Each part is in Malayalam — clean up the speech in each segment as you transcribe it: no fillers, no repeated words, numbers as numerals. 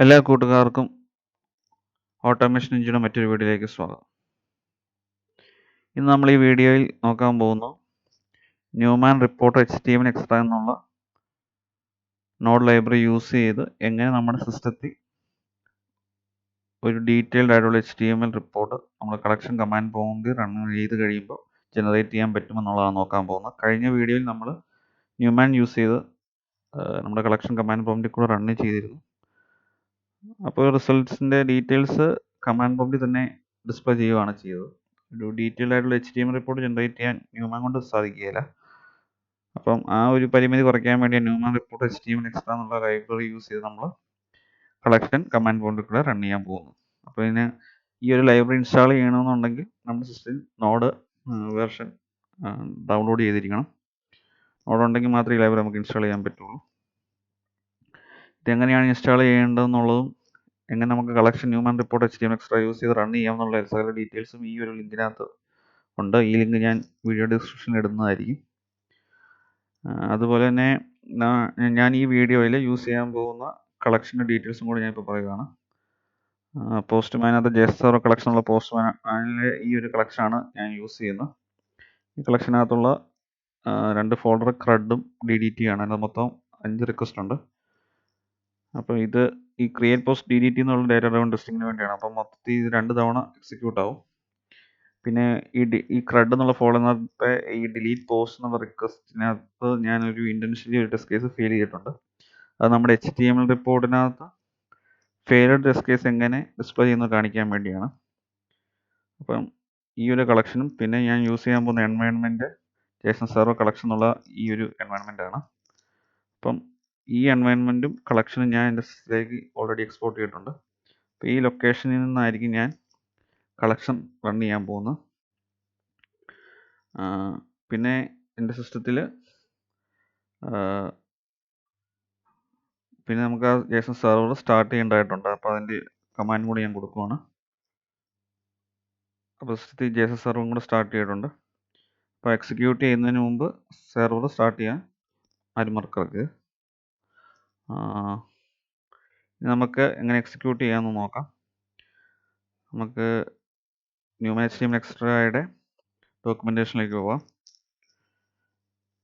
എല്ലാ കൂട്ടുകാർക്കും ഓട്ടോമേഷൻ എഞ്ചിയുടെ മറ്റൊരു വീഡിയോയിലേക്ക് സ്വാഗതം. ഇന്ന് നമ്മൾ ഈ വീഡിയോയിൽ നോക്കാൻ പോകുന്നു ന്യൂമാൻ റിപ്പോർട്ടർ HTML-extra എന്നുള്ള നോഡ് ലൈബ്രറി യൂസ് ചെയ്ത് എങ്ങനെ നമ്മുടെ സിസ്റ്റത്തിൽ ഒരു ഡീറ്റെയിൽഡ് ആയിട്ടുള്ള HTML റിപ്പോർട്ട് നമ്മൾ കളക്ഷൻ കമാൻഡ് പ്രോമ്പ്റ്റിൽ റൺ ചെയ്ത് കഴിയുമ്പോൾ ജനറേറ്റ് ചെയ്യാൻ പറ്റുമെന്നുള്ളതാണ് നോക്കാൻ പോകുന്നത്. കഴിഞ്ഞ വീഡിയോയിൽ നമ്മൾ ന്യൂമാൻ യൂസ് ചെയ്ത് നമ്മുടെ കളക്ഷൻ കമാൻഡ് പ്രോമ്പ്റ്റിൽ കൂടെ റൺ ചെയ്തിരുന്നു. അപ്പോൾ റിസൾട്ട്സിൻ്റെ ഡീറ്റെയിൽസ് കമാൻഡ് പ്രോമ്പ്റ്റിൽ തന്നെ ഡിസ്പ്ലേ ചെയ്യുകയാണ് ചെയ്തത്. ഒരു ഡീറ്റെയിൽഡ് ആയിട്ടുള്ള HTML റിപ്പോർട്ട് ജനറേറ്റ് ചെയ്യാൻ ന്യൂമാൻ കൊണ്ട് സാധിക്കുകയില്ല. അപ്പം ആ ഒരു പരിമിതി കുറയ്ക്കാൻ വേണ്ടി ന്യൂമാൻ റിപ്പോർട്ട് HTML-extra എന്നുള്ള ലൈബ്രറി യൂസ് ചെയ്ത് നമ്മൾ കളക്ഷൻ കമാൻഡ് പ്രോമ്പ്റ്റിൽ കൂടെ റൺ ചെയ്യാൻ പോകുന്നു. അപ്പോൾ ഇതിന് ഈ ഒരു ലൈബ്രറി ഇൻസ്റ്റാൾ ചെയ്യണമെന്നുണ്ടെങ്കിൽ നമ്മുടെ സിസ്റ്റത്തിൽ നോഡ് വേർഷൻ ഡൗൺലോഡ് ചെയ്തിരിക്കണം. നോഡ് ഉണ്ടെങ്കിൽ മാത്രമേ ഈ ലൈബ്രറി നമുക്ക് ഇൻസ്റ്റാൾ ചെയ്യാൻ പറ്റുള്ളൂ. ഇതെങ്ങനെയാണ് ഇൻസ്റ്റാൾ ചെയ്യേണ്ടതെന്നുള്ളതും എങ്ങനെ നമുക്ക് collection Newman report HTML-extra use ചെയ്ത് റൺ ചെയ്യാമെന്നുള്ള സകല ഡീറ്റെയിൽസും ഈ ഒരു ലിങ്കിനകത്ത് ഉണ്ട്. ഈ ലിങ്ക് ഞാൻ വീഡിയോ ഡിസ്ക്രിപ്ഷനിൽ ഇടുന്നതായിരിക്കും. അതുപോലെ തന്നെ ഞാൻ ഈ വീഡിയോയിൽ യൂസ് ചെയ്യാൻ പോകുന്ന കളക്ഷൻ്റെ ഡീറ്റെയിൽസും കൂടി ഞാനിപ്പോൾ പറയുകയാണ്. പോസ്റ്റ്മാനകത്ത് JS സെർവർ കളക്ഷനുള്ള പോസ്റ്റ്മാനിലെ ഈ ഒരു കളക്ഷനാണ് ഞാൻ യൂസ് ചെയ്യുന്നത്. ഈ കളക്ഷനകത്തുള്ള 2 ഫോൾഡർ CRUD-ഉം DDT ആണ്. അതിന് മൊത്തം 5 റിക്വസ്റ്റ് ഉണ്ട്. അപ്പോൾ ഇത് ഈ ക്രിയേറ്റ് പോസ്റ്റ് DDT എന്നുള്ള ഡാറ്റ ഡ്രൈവൺ ടെസ്റ്റിങ്ങിന് വേണ്ടിയാണ്. അപ്പം മൊത്തത്തിൽ ഇത് 2 തവണ എക്സിക്യൂട്ട് ആവും. പിന്നെ ഈ CRUD എന്നുള്ള ഫോൾഡറിനകത്തെ ഈ ഡിലീറ്റ് പോസ്റ്റ് എന്നുള്ള റിക്വസ്റ്റിനകത്ത് ഞാനൊരു ഇൻറ്റൻഷ്യലി ഒരു ടെസ്റ്റ് കേസ് ഫെയിൽ ചെയ്തിട്ടുണ്ട്. അത് നമ്മുടെ HTML റിപ്പോർട്ടിനകത്ത് ഫെയിൽഡ് ടെസ്റ്റ് കേസ് എങ്ങനെ ഡിസ്പ്ലേ ചെയ്യുന്നത് കാണിക്കാൻ വേണ്ടിയാണ്. അപ്പം ഈ ഒരു കളക്ഷനും പിന്നെ ഞാൻ യൂസ് ചെയ്യാൻ പോകുന്ന എൻവയൺമെൻറ്റ് JSON സെർവർ കളക്ഷൻ എന്നുള്ള ഈ ഒരു എൻവയൺമെൻ്റ് ആണ്. അപ്പം ഈ എൻവയൺമെൻറ്റും കളക്ഷനും ഞാൻ എൻ്റെ സിസ്റ്റത്തിലേക്ക് ഓൾറെഡി എക്സ്പോർട്ട് ചെയ്തിട്ടുണ്ട്. അപ്പോൾ ഈ ലൊക്കേഷനിൽ നിന്നായിരിക്കും ഞാൻ കളക്ഷൻ റൺ ചെയ്യാൻ പോകുന്നത്. പിന്നെ എൻ്റെ സിസ്റ്റത്തിൽ പിന്നെ നമുക്ക് ആ JSON സെർവർ സ്റ്റാർട്ട് ചെയ്യേണ്ടതായിട്ടുണ്ട്. അപ്പോൾ അതിൻ്റെ കമാൻഡ് കൂടി ഞാൻ കൊടുക്കുവാണ്. അപ്പോൾ സിസ്റ്റത്തിൽ JSON സെർവറും കൂടെ സ്റ്റാർട്ട് ചെയ്തിട്ടുണ്ട്. അപ്പോൾ എക്സിക്യൂട്ട് ചെയ്യുന്നതിന് മുമ്പ് സെർവർ സ്റ്റാർട്ട് ചെയ്യാൻ ആരും മറക്കരുത്. നമുക്ക് എങ്ങനെ എക്സിക്യൂട്ട് ചെയ്യാമെന്ന് നോക്കാം. നമുക്ക് ന്യൂമാൻ HTML-extra'യുടെ ഡോക്യുമെൻറ്റേഷനിലേക്ക് പോവാം.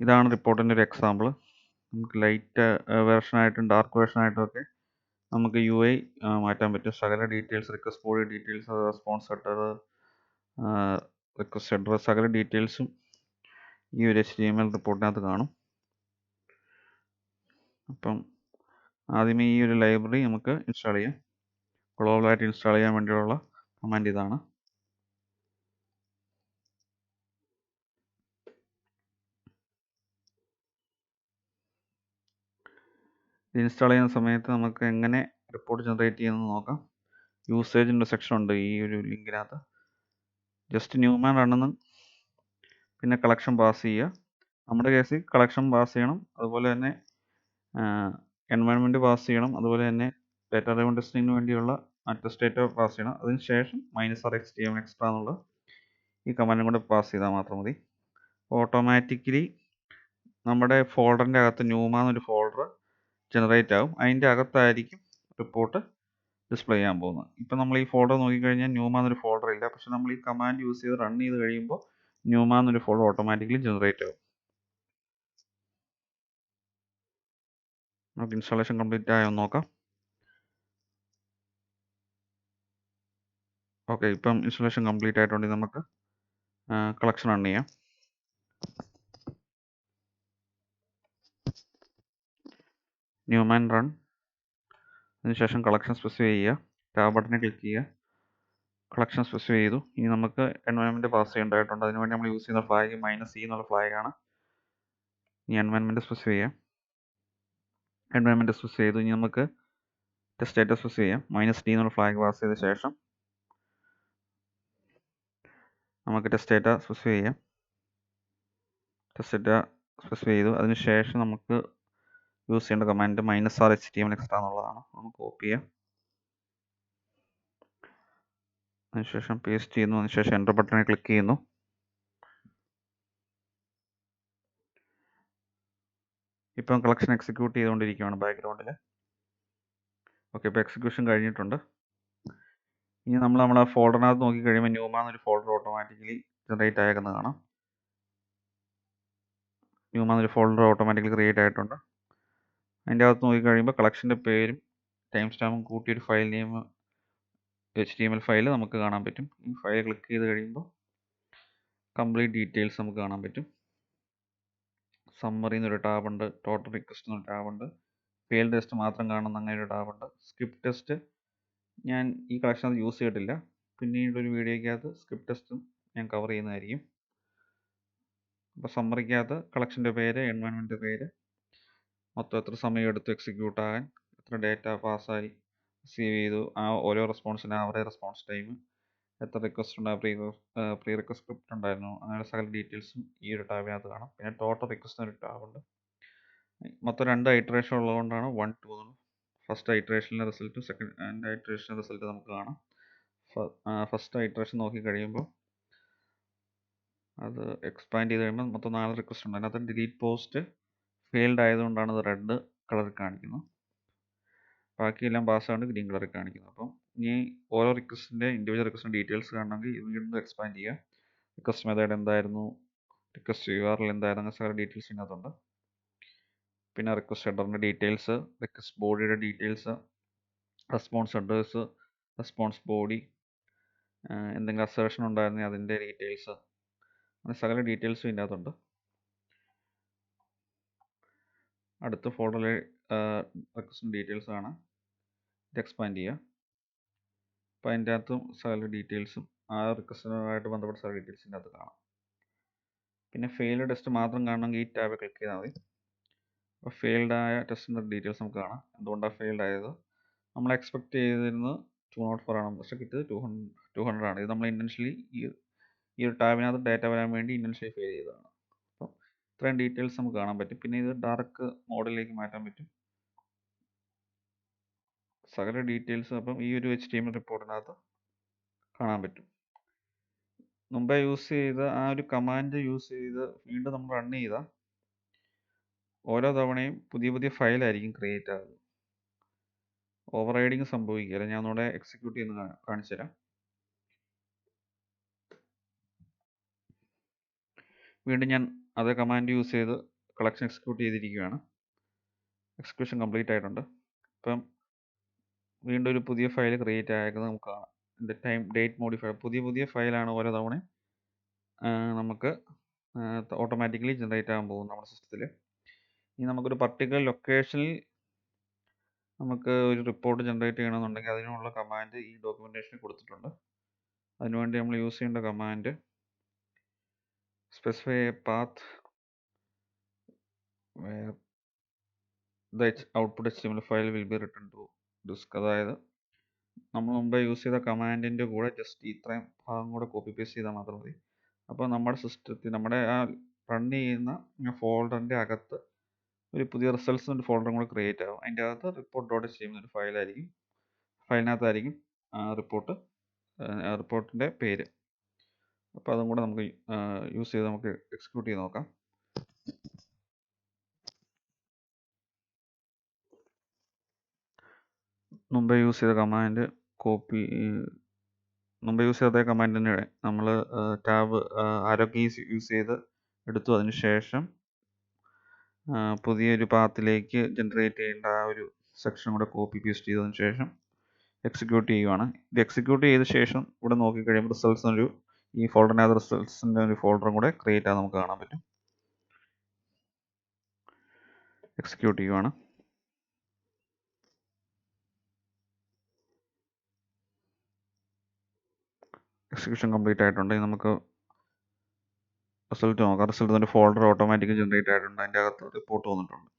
ഇതാണ് റിപ്പോർട്ടിൻ്റെ ഒരു എക്സാമ്പിൾ. നമുക്ക് ലൈറ്റ് വേർഷനായിട്ടും ഡാർക്ക് വേർഷനായിട്ടും ഒക്കെ നമുക്ക് UI മാറ്റാൻ പറ്റും. സകല details, request body details, response header, request header, സകല ഡീറ്റെയിൽസും ഈ ഒരു HTML റിപ്പോർട്ടിനകത്ത് കാണും. അപ്പം ആദ്യമേ ഈ ഒരു ലൈബ്രറി നമുക്ക് ഇൻസ്റ്റാൾ ചെയ്യാം. ഗ്ലോബലായിട്ട് ഇൻസ്റ്റാൾ ചെയ്യാൻ വേണ്ടിയുള്ള കമാൻഡ് ഇതാണ്. ഇത് ഇൻസ്റ്റാൾ ചെയ്യുന്ന സമയത്ത് നമുക്ക് എങ്ങനെ റിപ്പോർട്ട് ജനറേറ്റ് ചെയ്യുന്നത് നോക്കാം. യൂസേജിൻ്റെ സെക്ഷൻ ഉണ്ട് ഈ ഒരു ലിങ്കിനകത്ത്. ജസ്റ്റ് ന്യൂമാൻ റണ്ണെന്ന് പിന്നെ കളക്ഷൻ പാസ് ചെയ്യുക. നമ്മുടെ കേസിൽ കളക്ഷൻ പാസ് ചെയ്യണം, അതുപോലെ തന്നെ എൻവയൺമെൻറ്റ് പാസ് ചെയ്യണം, അതുപോലെ തന്നെ ഡാറ്റ ഡ്രൈവൺ ടെസ്റ്റിങ്ങിന് വേണ്ടിയുള്ള ടെസ്റ്റ് ഡേറ്റ പാസ് ചെയ്യണം. അതിനുശേഷം -r HTML-extra എന്നുള്ള ഈ കമാൻഡും കൂടെ പാസ് ചെയ്താൽ മാത്രം മതി. ഓട്ടോമാറ്റിക്കലി നമ്മുടെ ഫോൾഡറിൻ്റെ അകത്ത് ന്യൂമാൻ എന്നൊരു ഫോൾഡർ ജനറേറ്റ് ആകും. അതിൻ്റെ അകത്തായിരിക്കും റിപ്പോർട്ട് ഡിസ്പ്ലേ ചെയ്യാൻ പോകുന്നത്. ഇപ്പം നമ്മൾ ഈ ഫോൾഡർ നോക്കിക്കഴിഞ്ഞാൽ ന്യൂമാൻ എന്നൊരു ഫോൾഡർ ഇല്ല. പക്ഷെ നമ്മൾ ഈ കമാൻഡ് യൂസ് ചെയ്ത് റൺ ചെയ്ത് കഴിയുമ്പോൾ ന്യൂമാൻ എന്നൊരു ഫോൾഡർ ഓട്ടോമാറ്റിക്കലി ജനറേറ്റ് ആകും. നമുക്ക് ഇൻസ്റ്റാളേഷൻ കംപ്ലീറ്റ് ആയോ നോക്കാം. ഓക്കെ, ഇപ്പം ഇൻസ്റ്റാളേഷൻ കംപ്ലീറ്റ് ആയിട്ടുണ്ടെങ്കിൽ നമുക്ക് കളക്ഷൻ റൺ ചെയ്യാം. ന്യൂമാൻ റൺ, അതിനുശേഷം കളക്ഷൻ സ്പെസിഫൈ ചെയ്യുക. ടാബ് ബട്ടണിൽ ക്ലിക്ക് ചെയ്യുക. കളക്ഷൻ സ്പെസിഫൈ ചെയ്തു. ഇനി നമുക്ക് എൻവയൺമെൻറ്റ് പാസ് ചെയ്യേണ്ടതായിട്ടുണ്ട്. അതിനുവേണ്ടി നമ്മൾ യൂസ് ചെയ്യുന്ന ഫ്ലാഗ് -c എന്നുള്ള ഫ്ലാഗാണ്. ഇനി എൻവയൺമെൻറ്റ് സ്പെസിഫൈ ചെയ്യാം. എൻവയൺമെൻറ്റ് സ്പെസിഫൈ ചെയ്തു. ഇനി നമുക്ക് ടെസ്റ്റ് ഡേറ്റ സ്പെസിഫൈ ചെയ്യാം. -d എന്നുള്ള ഫ്ലാഗ് പാസ് ചെയ്ത ശേഷം നമുക്ക് ടെസ്റ്റ് ഡേറ്റ സ്പെസിഫൈ ചെയ്യാം. ടെസ്റ്റ് ഡേറ്റ സ്പെസിഫൈ ചെയ്തു. അതിനുശേഷം നമുക്ക് യൂസ് ചെയ്യേണ്ട കമാൻഡ് -r HTML-extra എന്നുള്ളതാണ്. നമുക്ക് കോപ്പി ചെയ്യാം. അതിനുശേഷം പേസ്റ്റ് ചെയ്യുന്നു. അതിനുശേഷം എൻ്റർ ബട്ടണിൽ ക്ലിക്ക് ചെയ്യുന്നു. ഇപ്പം കളക്ഷൻ എക്സിക്യൂട്ട് ചെയ്തുകൊണ്ടിരിക്കുകയാണ് ബാക്ക്ഗ്രൗണ്ടിൽ. ഓക്കെ, ഇപ്പോൾ എക്സിക്യൂഷൻ കഴിഞ്ഞിട്ടുണ്ട്. ഇനി നമ്മളെ ഫോൾഡറിനകത്ത് നോക്കി കഴിയുമ്പോൾ ന്യൂമാ എന്നൊരു ഫോൾഡർ ഓട്ടോമാറ്റിക്കലി ജനറേറ്റ് ആയേക്കുന്നത് കാണാം. ന്യൂമാ എന്നൊരു ഫോൾഡർ ഓട്ടോമാറ്റിക്കലി ക്രിയേറ്റ് ആയിട്ടുണ്ട്. അതിൻ്റെ അകത്ത് നോക്കി കഴിയുമ്പോൾ കളക്ഷൻ്റെ പേരും ടൈം സ്റ്റാമ്പും കൂട്ടിയൊരു ഫയൽ നെയിം HTML ഫയൽ നമുക്ക് കാണാൻ പറ്റും. ഈ ഫയൽ ക്ലിക്ക് ചെയ്ത് കഴിയുമ്പോൾ കംപ്ലീറ്റ് ഡീറ്റെയിൽസ് നമുക്ക് കാണാൻ പറ്റും. സമ്മറി എന്നൊരു ടാബുണ്ട്, ടോട്ടൽ റിക്വസ്റ്റ് എന്നൊരു ടാബുണ്ട്, ഫെയിൽഡ് ടെസ്റ്റ് മാത്രം കാണുന്ന അങ്ങനെ ഒരു ടാബുണ്ട്. സ്ക്രിപ്റ്റ് ടെസ്റ്റ് ഞാൻ ഈ കളക്ഷനകത്ത് യൂസ് ചെയ്തിട്ടില്ല. പിന്നീടൊരു വീഡിയോയ്ക്കകത്ത് സ്ക്രിപ്റ്റ് ടെസ്റ്റും ഞാൻ കവർ ചെയ്യുന്നതായിരിക്കും. അപ്പോൾ സമ്മറിക്കകത്ത് കളക്ഷൻ്റെ പേര്, എൻവയോൺമെൻറ്റ് പേര്, മൊത്തം എത്ര സമയം എടുത്ത് എക്സിക്യൂട്ട് ആകാൻ, എത്ര ഡേറ്റ പാസ്സായി റിസീവ് ചെയ്തു, ആ ഓരോ റെസ്പോൺസിന് ആവറേജ് റെസ്പോൺസ് ടൈം, എത്ര റിക്വസ്റ്റ് ഉണ്ടായിരുന്നു, പ്രീ റിക്വസ്റ്റ് സ്ക്രിപ്റ്റ് ഉണ്ടായിരുന്നു, അങ്ങനെ സകല ഡീറ്റെയിൽസും ഈ ഒരു ടാബിനകത്ത് കാണാം. പിന്നെ ടോട്ടൽ റിക്വസ്റ്റ് ഒരു ടാബുണ്ട്. മൊത്തം 2 ഐറ്ററേഷൻ ഉള്ളതുകൊണ്ടാണ് 1, 2 ഫസ്റ്റ് ഐറ്ററേഷനിലെ റിസൾട്ട്, സെക്കൻഡ് ഐറ്ററേഷനിലെ റിസൾട്ട് നമുക്ക് കാണാം. ഫസ്റ്റ് ഐറ്ററേഷൻ നോക്കി കഴിയുമ്പോൾ അത് എക്സ്പാൻഡ് ചെയ്ത് കഴിയുമ്പോൾ മൊത്തം 4 റിക്വസ്റ്റ് ഉണ്ട്. അതിനകത്ത് ഡിലീറ്റ് പോസ്റ്റ് ഫെയിൽഡ് ആയതുകൊണ്ടാണ് ഇത് റെഡ് കളറിൽ കാണിക്കുന്നത്. ബാക്കിയെല്ലാം പാസ്സാണ് ഗ്രീൻ കളറിൽ കാണിക്കുന്നത്. അപ്പം ഇനി ഓരോ റിക്വസ്റ്റിൻ്റെ ഇൻഡിവിജ്വൽ റിക്വസ്റ്റിൻ്റെ ഡീറ്റെയിൽസ് കാണണമെങ്കിൽ ഇത് വീണ്ടും എക്സ്പാൻഡ് ചെയ്യുക. റിക്വസ്റ്റ് മെത്തേഡ് എന്തായിരുന്നു, റിക്വസ്റ്റ് URL എന്തായിരുന്നു, അങ്ങനെ സകല ഡീറ്റെയിൽസ് ഇതിനകത്തുണ്ട്. പിന്നെ റിക്വസ്റ്റ് ഹെഡറിൻ്റെ ഡീറ്റെയിൽസ്, റിക്വസ്റ്റ് ബോഡിയുടെ details, response address, response body, എന്തെങ്കിലും അസേർഷൻ ഉണ്ടായിരുന്നെങ്കിൽ അതിൻ്റെ ഡീറ്റെയിൽസ്, അങ്ങനെ സകല ഡീറ്റെയിൽസും ഇതിനകത്തുണ്ട്. അടുത്ത ഫോൾഡറിൽ റിക്വസ്റ്റിൻ്റെ ഡീറ്റെയിൽസ് കാണാം. ഇത് എക്സ്പാൻഡ് ചെയ്യുക. അപ്പോൾ അതിൻ്റെ അകത്തും സകല ഡീറ്റെയിൽസും ആ റിക്വസ്റ്റുമായിട്ട് ബന്ധപ്പെട്ട സകല ഡീറ്റെയിൽസിൻ്റെ അകത്ത് കാണാം. പിന്നെ ഫെയിൽഡ് ടെസ്റ്റ് മാത്രം കാണണമെങ്കിൽ ഈ ടാബ് ക്ലിക്ക് ചെയ്താൽ മതി. അപ്പോൾ ഫെയിൽഡ് ആയ ടെസ്റ്റിൻ്റെ ഡീറ്റെയിൽസ് നമുക്ക് കാണാം. എന്തുകൊണ്ടാണ് ഫെയിൽഡ് ആയത്, നമ്മൾ എക്സ്പെക്ട് ചെയ്തിരുന്നത് 204 ആണ്, പക്ഷേ കിട്ടിയത് 200 ആണ്. ഇത് നമ്മൾ ഇൻറ്റൻഷ്യലി ഈ ഒരു ടാബിനകത്ത് ഡാറ്റ വരാൻ വേണ്ടി ഇൻറ്റൻഷ്യലി ഫെയിൽ ചെയ്തതാണ്. അപ്പം ഇത്രയും ഡീറ്റെയിൽസ് നമുക്ക് കാണാൻ പറ്റും. പിന്നെ ഇത് ഡാർക്ക് മോഡിലേക്ക് മാറ്റാൻ പറ്റും, സകല ഡീറ്റെയിൽസ് അപ്പം ഈ ഒരു HTML റിപ്പോർട്ടിനകത്ത് കാണാൻ പറ്റും. മുമ്പേ യൂസ് ചെയ്ത ആ ഒരു കമാൻഡ് യൂസ് ചെയ്ത് വീണ്ടും നമ്മൾ റൺ ചെയ്താൽ ഓരോ തവണയും പുതിയ പുതിയ ഫയലായിരിക്കും ക്രിയേറ്റ് ആകുന്നത്. ഓവർ റൈഡിങ് സംഭവിക്കില്ല. ഞാൻ ഒന്നുകൂടെ എക്സിക്യൂട്ട് ചെയ്യുന്ന കാണിച്ചു തരാം. വീണ്ടും ഞാൻ അതേ കമാൻഡ് യൂസ് ചെയ്ത് കളക്ഷൻ എക്സിക്യൂട്ട് ചെയ്തിരിക്കുകയാണ്. എക്സിക്യൂഷൻ കംപ്ലീറ്റ് ആയിട്ടുണ്ട്. ഇപ്പം വീണ്ടും ഒരു പുതിയ ഫയൽ ക്രിയേറ്റ് ആയേക്കുന്നത് നമുക്ക് കാണാം. ഡേറ്റ് മോഡിഫയർ, പുതിയ ഫയലാണ് ഓരോ തവണയും നമുക്ക് ഓട്ടോമാറ്റിക്കലി ജനറേറ്റ് ആകാൻ പോകും നമ്മുടെ സിസ്റ്റത്തിൽ. ഇനി നമുക്കൊരു പർട്ടിക്കുലർ ലൊക്കേഷനിൽ നമുക്ക് ഒരു റിപ്പോർട്ട് ജനറേറ്റ് ചെയ്യണമെന്നുണ്ടെങ്കിൽ അതിനുള്ള കമാൻഡ് ഈ ഡോക്യുമെൻറ്റേഷനിൽ കൊടുത്തിട്ടുണ്ട്. അതിനുവേണ്ടി നമ്മൾ യൂസ് ചെയ്യേണ്ട command specify a path where the output HTML file will be written to disk. അതായത് നമ്മൾ മുമ്പ് യൂസ് ചെയ്ത കമാൻഡിൻ്റെ കൂടെ ജസ്റ്റ് ഇത്രയും ഭാഗം കൂടെ കോപ്പി പേസ്റ്റ് ചെയ്താൽ മാത്രം മതി. അപ്പോൾ നമ്മുടെ സിസ്റ്റത്തിൽ നമ്മുടെ ആ റൺ ചെയ്യുന്ന ഫോൾഡറിൻ്റെ അകത്ത് ഒരു പുതിയ റിസൾട്ട്സ് ഒരു ഫോൾഡറും കൂടെ ക്രിയേറ്റ് ആകും. അതിൻ്റെ അകത്ത് report.html ഒരു ഫയലായിരിക്കും. ഫയലിനകത്തായിരിക്കും റിപ്പോർട്ടിൻ്റെ പേര്. അപ്പോൾ അതും കൂടെ നമുക്ക് യൂസ് ചെയ്ത് നമുക്ക് എക്സിക്യൂട്ട് ചെയ്ത് നോക്കാം. മുമ്പേ യൂസ് ചെയ്ത കമാൻഡ് മുമ്പ് യൂസ് ചെയ്ത കമാൻഡ് തന്നെ നമ്മൾ ടാബ് ആരോ കീസ് യൂസ് ചെയ്ത് എടുത്തു. അതിന് ശേഷം പുതിയൊരു പാത്തിലേക്ക് ജനറേറ്റ് ചെയ്യേണ്ട ആ ഒരു സെക്ഷൻ കൂടെ കോപ്പി പേസ്റ്റ് ചെയ്തതിന് ശേഷം എക്സിക്യൂട്ട് ചെയ്യുവാണ്. ഇത് എക്സിക്യൂട്ട് ചെയ്ത ശേഷം ഇവിടെ നോക്കിക്കഴിയുമ്പോൾ റിസൾട്ട്സ് ഈ ഫോൾഡറിനകത്ത് റിസൾട്ട്സിൻ്റെ ഒരു ഫോൾഡറും കൂടെ ക്രിയേറ്റ് ആകാൻ നമുക്ക് കാണാൻ പറ്റും. എക്സിക്യൂട്ട് ചെയ്യുവാണ്. എക്സിക്യൂഷൻ കംപ്ലീറ്റ് ആയിട്ടുണ്ട്. നമുക്ക് റിസൾട്ട് നോക്കാം. റിസൾട്ട് ഫോൾഡർ ഓട്ടോമാറ്റിക്കലി ജനറേറ്റ് ആയിട്ടുണ്ട്. അതിൻ്റെ അകത്ത് റിപ്പോർട്ട് വന്നിട്ടുണ്ട്.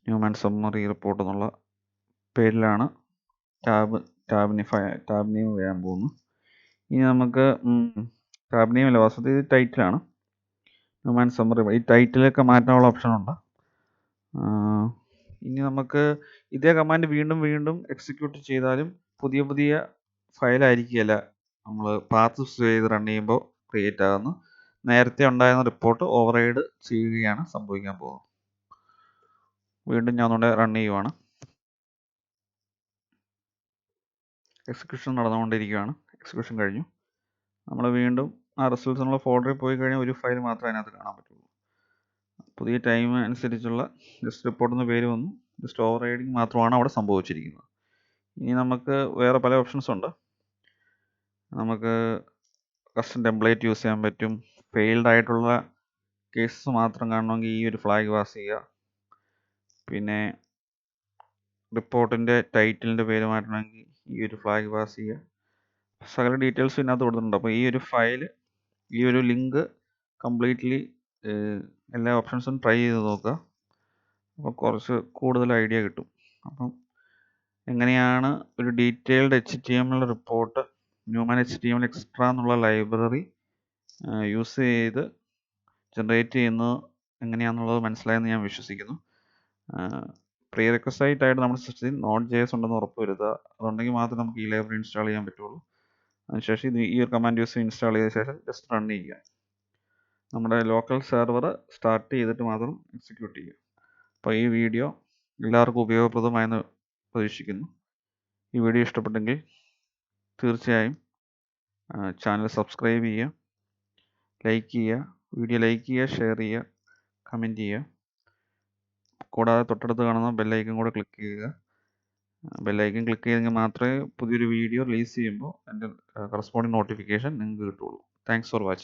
ന്യൂമാൻ സമ്മറി റിപ്പോർട്ട് എന്നുള്ള പേരിലാണ് ടാബ് നെയിം വരാൻ പോകുന്നു. ഇനി നമുക്ക് ടാബ് നെയിം അല്ല, വാസ്തവത്തിൽ ഇത് ടൈറ്റിലാണ്. ന്യൂമാൻ സമ്മറി, ഈ ടൈറ്റിലൊക്കെ മാറ്റാനുള്ള ഓപ്ഷനുണ്ട്. ഇനി നമുക്ക് ഇതേ കമാൻഡ് വീണ്ടും എക്സിക്യൂട്ട് ചെയ്താലും പുതിയ ഫയലായിരിക്കുകയല്ല നമ്മൾ പാത്ത് ചെയ്ത് റൺ ചെയ്യുമ്പോൾ ക്രിയേറ്റ് ആകുന്നു. നേരത്തെ ഉണ്ടായിരുന്ന റിപ്പോർട്ട് ഓവർറൈഡ് ചെയ്യുകയാണ് സംഭവിക്കാൻ പോകുന്നത്. വീണ്ടും ഞാൻ ഒന്നുകൂടെ റൺ ചെയ്യുവാണ്. എക്സിക്യൂഷൻ നടന്നുകൊണ്ടിരിക്കുകയാണ്. എക്സിക്യൂഷൻ കഴിഞ്ഞു. നമ്മൾ വീണ്ടും ആ റിസൾട്ട്സ് എന്നുള്ള ഫോൾഡറിൽ പോയി കഴിഞ്ഞാൽ ഒരു ഫയൽ മാത്രമേ അതിനകത്ത് കാണാൻ പറ്റുള്ളൂ. പുതിയ ടൈം അനുസരിച്ചുള്ള ജസ്റ്റ് റിപ്പോർട്ട് എന്ന പേര് വന്നു. ജസ്റ്റ് ഓവർ റൈഡിങ് മാത്രമാണ് അവിടെ സംഭവിച്ചിരിക്കുന്നത്. ഇനി നമുക്ക് വേറെ പല ഓപ്ഷൻസ് ഉണ്ട്. നമുക്ക് കസ്റ്റം ടെംപ്ലേറ്റ് യൂസ് ചെയ്യാൻ പറ്റും. ഫെയിൽഡ് ആയിട്ടുള്ള കേസസ് മാത്രം കാണണമെങ്കിൽ ഈ ഒരു ഫ്ലാഗ് പാസ് ചെയ്യുക. പിന്നെ റിപ്പോർട്ടിൻ്റെ ടൈറ്റിലിൻ്റെ പേര് മാറ്റണമെങ്കിൽ ഈ ഒരു ഫ്ലാഗ് പാസ് ചെയ്യുക. സകല ഡീറ്റെയിൽസ് ഇതിനകത്ത് കൊടുത്തിട്ടുണ്ട്. അപ്പോൾ ഈ ഒരു ഫയൽ, ഈ ഒരു ലിങ്ക് കംപ്ലീറ്റ്ലി എല്ലാ ഓപ്ഷൻസും ട്രൈ ചെയ്ത് നോക്കുക. അപ്പോൾ കുറച്ച് കൂടുതൽ ഐഡിയ കിട്ടും. അപ്പം എങ്ങനെയാണ് ഒരു detailed HTML report Newman HTML-extra എന്നുള്ള ലൈബ്രറി യൂസ് ചെയ്ത് ജനറേറ്റ് ചെയ്യുന്നത് എങ്ങനെയാണെന്നുള്ളത് മനസ്സിലായെന്ന് ഞാൻ വിശ്വസിക്കുന്നു. പ്രീറെക്വസൈറ്റ് ആയിട്ട് നമ്മുടെ സിസ്റ്റത്തിൽ Node.js ഉണ്ടെന്ന് ഉറപ്പ് വരുത്തുക. അതുണ്ടെങ്കിൽ മാത്രമേ നമുക്ക് ഈ ലൈബ്രറി ഇൻസ്റ്റാൾ ചെയ്യാൻ പറ്റുള്ളൂ. അതിനുശേഷം ഈ ഒരു കമാൻഡ് യൂസ് ഇൻസ്റ്റാൾ ചെയ്ത ശേഷം ജസ്റ്റ് റൺ ചെയ്യുക. നമ്മുടെ ലോക്കൽ സെർവർ സ്റ്റാർട്ട് ചെയ്തിട്ട് മാത്രം എക്സിക്യൂട്ട് ചെയ്യുക. അപ്പോൾ ഈ വീഡിയോ എല്ലാവർക്കും ഉപയോഗപ്രദമായെന്ന് പ്രതീക്ഷിക്കുന്നു. ഈ വീഡിയോ ഇഷ്ടപ്പെട്ടെങ്കിൽ തീർച്ചയായും ചാനൽ സബ്സ്ക്രൈബ് ചെയ്യുക, ലൈക്ക് ചെയ്യുക, വീഡിയോ ലൈക്ക് ചെയ്യുക, ഷെയർ ചെയ്യുക, കമൻറ്റ് ചെയ്യുക. കൂടാതെ തൊട്ടടുത്ത് കാണുന്ന ബെല്ലൈക്കൺ കൂടെ ക്ലിക്ക് ചെയ്യുക. ബെല്ലൈക്കൺ ക്ലിക്ക് ചെയ്തെങ്കിൽ മാത്രമേ പുതിയൊരു വീഡിയോ റിലീസ് ചെയ്യുമ്പോൾ അതിൻ്റെ കറസ്പോണ്ടിങ് നോട്ടിഫിക്കേഷൻ നിങ്ങൾക്ക് കിട്ടുള്ളൂ. Thanks for watching.